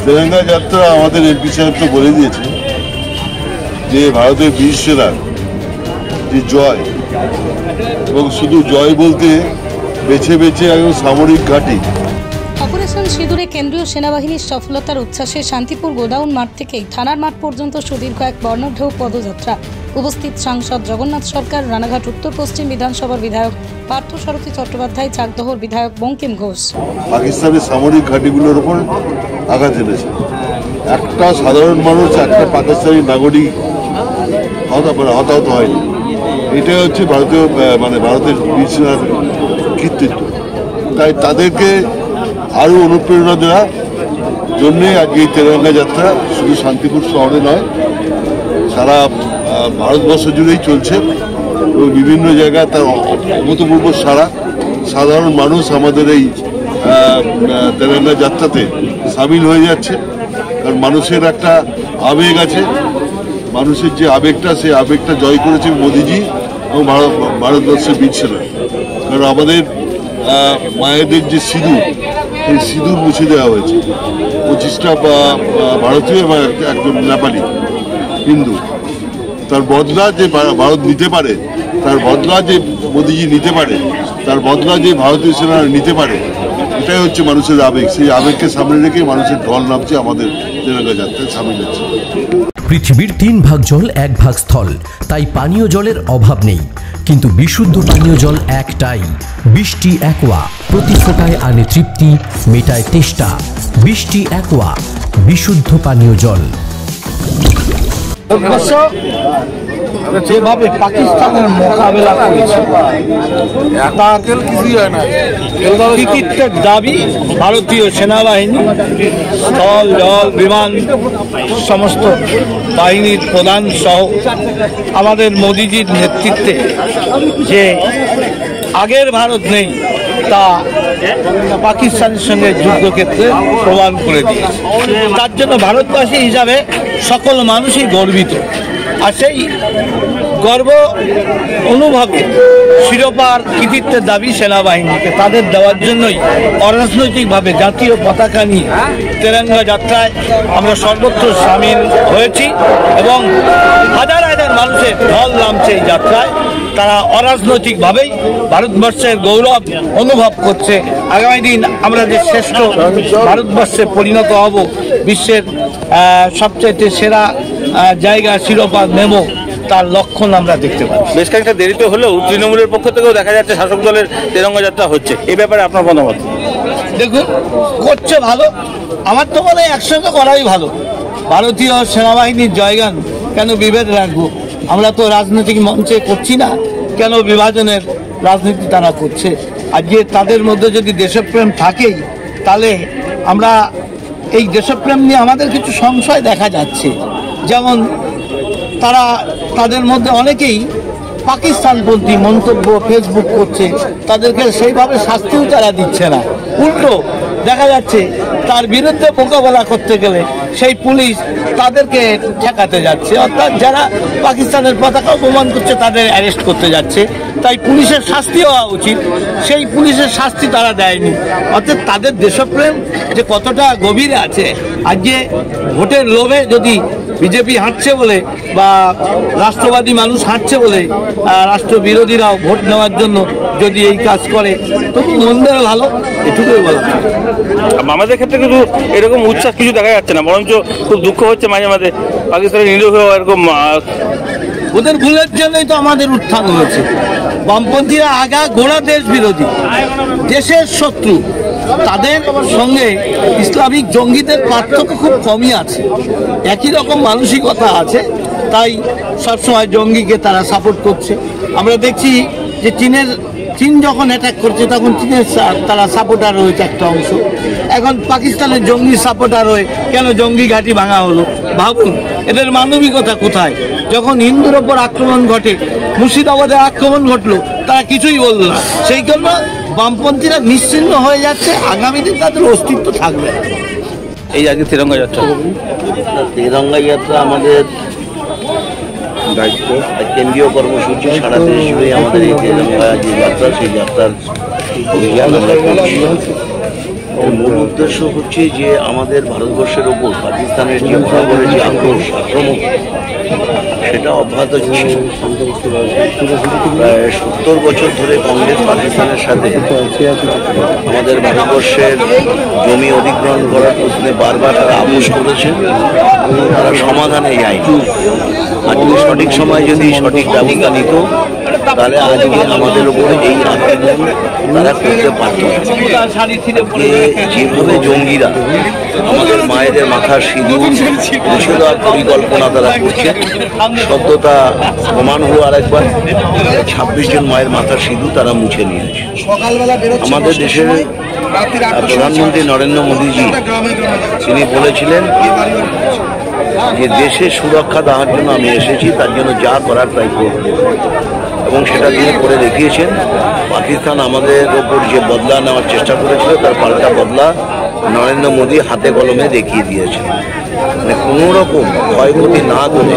তেরঙ্গা যাত্রা আমাদের এমপি সাহেব তো বলে দিয়েছে যে ভারতের বীর সেনার যে জয়, এবং শুধু জয় বলতে বেছে বেছে একদম সামরিক ঘাঁটি। অপারেশন সিঁদুরে কেন্দ্রীয় সেনাবাহিনীর সফলতার উচ্ছ্বাসে শান্তিপুর গোডাউন মাঠ থেকেই থানার মাঠ পর্যন্ত সুদীর্ঘ এক বর্ণঢেউ পদযাত্রা। উপস্থিত সাংসদ জগন্নাথ সরকার, রানাঘাট উত্তর পশ্চিম বিধানসভার বিধায়ক পার্থসারথী চট্টোপাধ্যায়, চাকদহর বিধায়ক বঙ্কিম ঘোষ। পাকিস্তানের সামরিক ঘাঁটিগুলোর ওপর আঘাত এনেছে। একটা সাধারণ মানুষ, একটা পাকিস্তানি নাগরিক হতাহত হয়নি। এটাই হচ্ছে ভারতের বীর সেনার কৃতিত্ব। তাই তাদেরকে আরও অনুপ্রেরণা দেওয়ার জন্যে আজকে এই তেরঙ্গা যাত্রা শুধু শান্তিপুর শহরে নয়, সারা ভারতবর্ষ জুড়েই চলছে এবং বিভিন্ন জায়গায় তার অভূতপূর্ব সাধারণ মানুষ আমাদের এই তেরঙ্গা যাত্রাতে সামিল হয়ে যাচ্ছে। কারণ মানুষের একটা আবেগ আছে, মানুষের যে আবেগটা, সেই আবেগটা জয় করেছে মোদিজি এবং ভারতবর্ষের বীর সেনা। কারণ আমাদের মায়েদের যে সিঁদুর, সেই সিঁদুর মুছে দেওয়া হয়েছে। 25টা ভারতীয় এবং একজন নেপালি হিন্দু। তার বদলা যে ভারত নিতে পারে, তার বদলা যে মোদিজি নিতে পারে, তার বদলা যে ভারতীয় সেনা নিতে পারে, এটাই হচ্ছে মানুষের আবেগ। সেই আবেগকে সামনে রেখে মানুষের ঢল নামছে আমাদের তেরঙ্গা যাত্রায় সামিল হচ্ছে। পৃথিবীর 3 ভাগ জল 1 ভাগ স্থল, তাই পানীয় জলের অভাব নেই। কিন্তু বিশুদ্ধ পানীয় জল একটাই, বৃষ্টি অ্যাকোয়া। প্রতি ফোঁটায় আনে তৃপ্তি, মেটায় তেষ্টা। বৃষ্টি অ্যাকোয়া, বিশুদ্ধ পানীয় জল। যেভাবে পাকিস্তানের মোকাবেলা করেছে, কৃতিত্বের দাবি ভারতীয় সেনাবাহিনী, স্থল, জল, বিমান সমস্ত বাহিনীর প্রধান সহ আমাদের মোদিজির নেতৃত্বে যে আগের ভারত নেই, তা পাকিস্তানের সঙ্গে যুদ্ধক্ষেত্রে প্রমাণ করে দিয়েছে। তার জন্য ভারতবাসী হিসাবে সকল মানুষই গর্বিত। আর সেই গর্ব অনুভবে শিরোপার কৃতিত্বের দাবি সেনাবাহিনীকে, তাদের দেওয়ার জন্যই অরাজনৈতিকভাবে জাতীয় পতাকা নিয়ে তেরঙ্গা যাত্রায় আমরা সর্বত্র সামিল হয়েছি এবং হাজার হাজার মানুষের ঢল নামছে এই যাত্রায়। তারা অরাজনৈতিকভাবেই ভারতবর্ষের গৌরব অনুভব করছে। আগামী দিন আমরা যে শ্রেষ্ঠ ভারতবর্ষে পরিণত হব, বিশ্বের সবচাইতে সেরা জায়গা শিরোপা নেব, তার লক্ষণ আমরা দেখতে পাই। বেশ খানিকটা দেরিতে হলেও তৃণমূলের পক্ষ থেকেও দেখা যাচ্ছে শাসক দলের তেরঙ্গা যাত্রা হচ্ছে। এই ব্যাপারে আপনার মতামত? দেখুন, করছে ভালো, আমার তো মনে হয় একসঙ্গে করাই ভালো। ভারতীয় সেনাবাহিনীর জয়গান কেন বিভেদ রাখবো? আমরা তো রাজনৈতিক মঞ্চে করছি না, কেন বিভাজনের রাজনীতি তারা করছে? আজকে তাদের মধ্যে যদি দেশপ্রেম থাকেই, তাহলে আমরা এই দেশপ্রেম নিয়ে আমাদের কিছু সংশয় দেখা যাচ্ছে। যেমন তাদের মধ্যে অনেকেই পাকিস্তানপন্থী মন্তব্য ফেসবুক করছে, তাদেরকে সেইভাবে শাস্তিও তারা দিচ্ছে না। উল্টো দেখা যাচ্ছে তার বিরুদ্ধে মোকাবেলা করতে গেলে সেই পুলিশ তাদেরকে ঠেকাতে যাচ্ছে, অর্থাৎ যারা পাকিস্তানের পতাকা অপমান করছে তাদের অ্যারেস্ট করতে যাচ্ছে। তাই পুলিশের শাস্তি হওয়া উচিত, সেই পুলিশের শাস্তি তারা দেয়নি। অর্থাৎ তাদের দেশপ্রেম যে কতটা গভীরে আছে। আজকে ভোটের লোভে যদি বিজেপি হাঁটছে বলে বা রাষ্ট্রবাদী মানুষ হাঁটছে বলে রাষ্ট্রবিরোধীরাও ভোট নেওয়ার জন্য যদি এই কাজ করে, তবু মন্দের ভালো, এটুকুই বলা। আমাদের ক্ষেত্রে কিন্তু এরকম উচ্ছ্বাস কিছু দেখা যাচ্ছে না, বরঞ্চ খুব দুঃখ হচ্ছে মাঝে মাঝে। পাকিস্তানের নিরীহ এরকম ওদের ভুলের জন্যই তো আমাদের উত্থান হয়েছে। বামপন্থীরা আগা গোড়া দেশ বিরোধী, দেশের শত্রু। তাদের সঙ্গে ইসলামিক জঙ্গিদের পার্থক্য খুব কমই আছে, একই রকম মানসিকতা আছে। তাই সবসময় জঙ্গিকে তারা সাপোর্ট করছে। আমরা দেখছি যে চীন যখন অ্যাটাক করছে তখন চীনের তারা সাপোর্টার হয়েছে একটা অংশ। এখন পাকিস্তানের জঙ্গি সাপোর্টার হয়ে কেন জঙ্গি ঘাঁটি ভাঙা হলো? ভাবুন এদের মানবিকতা কোথায়? যখন হিন্দুর ওপর আক্রমণ ঘটে, মুর্শিদাবাদে আক্রমণ ঘটলো, তারা কিছুই বলল না। সেই জন্য বামপন্থীরা নিশ্চিহ্ন হয়ে যাচ্ছে, আগামী দিন তাদের অস্তিত্ব থাকবে। এই আজকে তেরঙ্গা যাত্রা, তেরঙ্গা যাত্রা আমাদের দায়িত্ব, কেন্দ্রীয় কর্মসূচি। সারা দেশ জুড়ে আমাদের এই তেরঙ্গা যে যাত্রা, সেই যাত্রার অভিযান আমরা করছি। এর মূল উদ্দেশ্য হচ্ছে যে আমাদের ভারতবর্ষের ওপর পাকিস্তানের যে বরাবরের যে আক্রমণ সেটা অব্যাহত ছিল। প্রায় 70 বছর ধরে কংগ্রেস পাকিস্তানের সাথে আমাদের ভারতবর্ষের জমি অধিগ্রহণ করার প্রশ্নে বারবার তারা আপোষ করেছে, তারা সমাধানে যায়নি। আজকে সঠিক সময় যদি সঠিক ব্যবস্থা নিত তাহলে আজকে আমাদের উপরে এই আক্রমণ তারা করতে পারত না। যেভাবে জঙ্গিরা আমাদের মায়েদের মাথার সিঁদুর মুছে দেওয়ার পরিকল্পনা তারা করছে, সত্যতা প্রমাণ হলো আরেকবার 26 জন মায়ের মাথার সিঁদুর তারা মুছে নিয়েছে। আমাদের দেশের প্রধানমন্ত্রী নরেন্দ্র মোদীজি তিনি বলেছিলেন যে দেশের সুরক্ষা দেওয়ার জন্য আমি এসেছি, তার জন্য যা করার তাই করব, এবং সেটা তিনি করে দেখিয়েছেন। পাকিস্তান আমাদের ওপর যে বদলা নেওয়ার চেষ্টা করেছিল তার পাল্টা বদলা নরেন্দ্র মোদী হাতে কলমে দেখিয়ে দিয়েছেন। মানে কোনো রকম ক্ষয়ক্ষতি না করে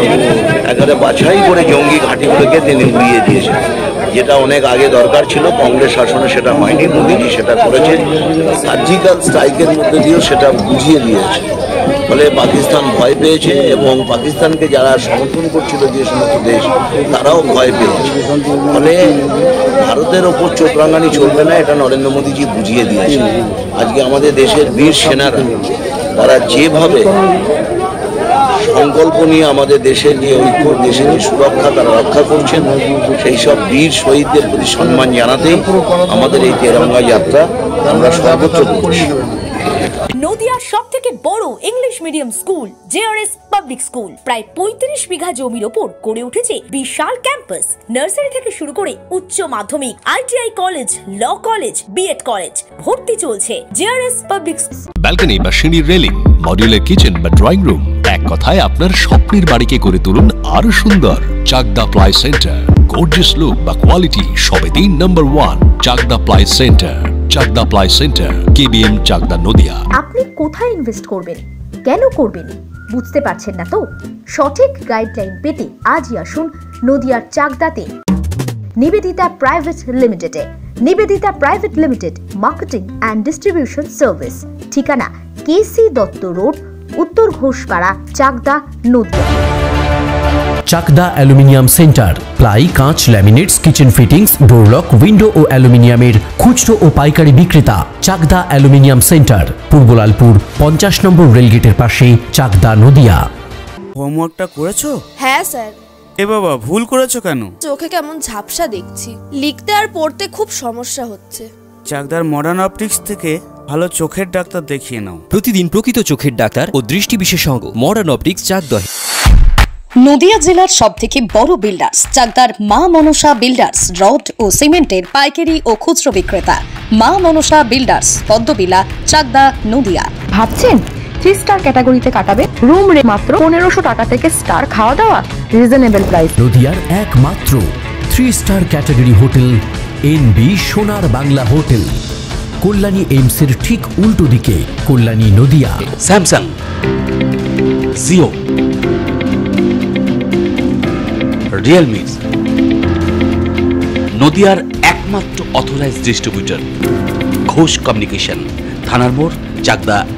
একেবারে বাছাই করে জঙ্গি ঘাঁটিগুলোকে তিনি উড়িয়ে দিয়েছেন, যেটা অনেক আগে দরকার ছিল। কংগ্রেস শাসনে সেটা হয়নি, মোদীজি সেটা করেছেন। সার্জিক্যাল স্ট্রাইকের মধ্যে দিয়েও সেটা বুঝিয়ে দিয়েছে। ফলে পাকিস্তান ভয় পেয়েছে এবং পাকিস্তানকে যারা সমর্থন করছিল যে সমস্ত দেশ তারাও ভয় পেয়েছে। ফলে ভারতের ওপর চোখ রাঙানি চলবে না, এটা নরেন্দ্র মোদীজি বুঝিয়ে দিয়েছে। আজকে আমাদের দেশের বীর সেনারা তারা যেভাবে সংকল্প নিয়ে আমাদের দেশের যে ঐক্য, দেশের যে সুরক্ষা তারা রক্ষা করছেন, সেই সব বীর শহীদদের প্রতি সম্মান জানাতেই আমাদের এই তেরঙ্গা যাত্রা আমরা সর্বত্র করছি। নদিয়ার সবথেকে বড় English medium school JRS public school প্রায় 35 বিঘা জমির ওপর গড়ে উঠেছে বিশাল ক্যাম্পাস। নার্সারি থেকে শুরু করে উচ্চ মাধ্যমিক, ITI college, law college, BEd college, ভর্তি চলছে জেআরএস পাবলিক। ব্যালকনি বা সিঁড়ির রেলিং, মডিউলার কিচেন বা ড্রয়িং রুম, এক কথায় আপনার স্বপ্নের বাড়িকে করে তুলুন আরো সুন্দর। Chakdah ply centre, gorgeous look বা কোয়ালিটি সবে 3 নম্বর 1 Chakdah ply centre. Chakdah ply centre, KBM, Chakdah, Nadia. আপনি কোথায় ইনভেস্ট করবেন, কেন করবেন, বুঝতে পারছেন না তো? সঠিক গাইডলাইন পেতে আজই আসুন নদিয়ার চাকদাতে নিবেদিতা প্রাইভেট লিমিটেডে। Nivedita private limited, marketing and distribution service. ঠিকানা কেসি দত্ত রোড, উত্তর Ghoshpara, Chakda, Nadia. Chakda aluminium centre, ply, কাঁচ, laminates, kitchen fittings, door lock, window ও অ্যালুমিনিয়ামের খুচরো ও পাইকারি বিক্রেতা। Chakda aluminium centre, Purbalalpur 50 number রেলগেটের পাশে, চাকদা, নদিয়া। হোমওয়ার্কটা করেছো? হ্যাঁ স্যার। এ বাবা, ভুল করেছো কেন? চোখে কেমন ঝাপসা দেখছি, লিখতে আর পড়তে খুব সমস্যা হচ্ছে। চাকদার মডার্ন অপটিক্স থেকে ভালো চোখের ডাক্তার দেখিয়ে নাও। প্রতিদিন প্রকৃত চোখের ডাক্তার ও দৃষ্টি বিশেষজ্ঞ মডার্ন অপটিক্স, চাকদা। নদিয়া জেলার সবথেকে বড় বিল্ডার্স চাকদার মা মনসা বিল্ডার্স, রড ও সিমেন্টের পাইকারি ও খুচরো বিক্রেতা। মা মনসা বিল্ডার্স, পদ্মবিলা, চাকদা, নদিয়া। ভাবছেন 3 স্টার ক্যাটাগরিতে কাটাবে? রুম রে মাত্র 1500 টাকা থেকে স্টার, খাওয়া দাওয়া রিজনেবল প্রাইস। নদিয়ার একমাত্র 3 স্টার ক্যাটাগরি হোটেল এনবি সোনার বাংলা হোটেল, কল্যাণী এইমসের ঠিক উল্টো দিকে, কল্যাণী, নদিয়া। স্যামসাং, জিও, রিয়েলমি, নদিয়ার একমাত্র অথরাইজড ডিস্ট্রিবিউটর ঘোষ কমিউনিকেশন, থানার মোড়, চাকদা।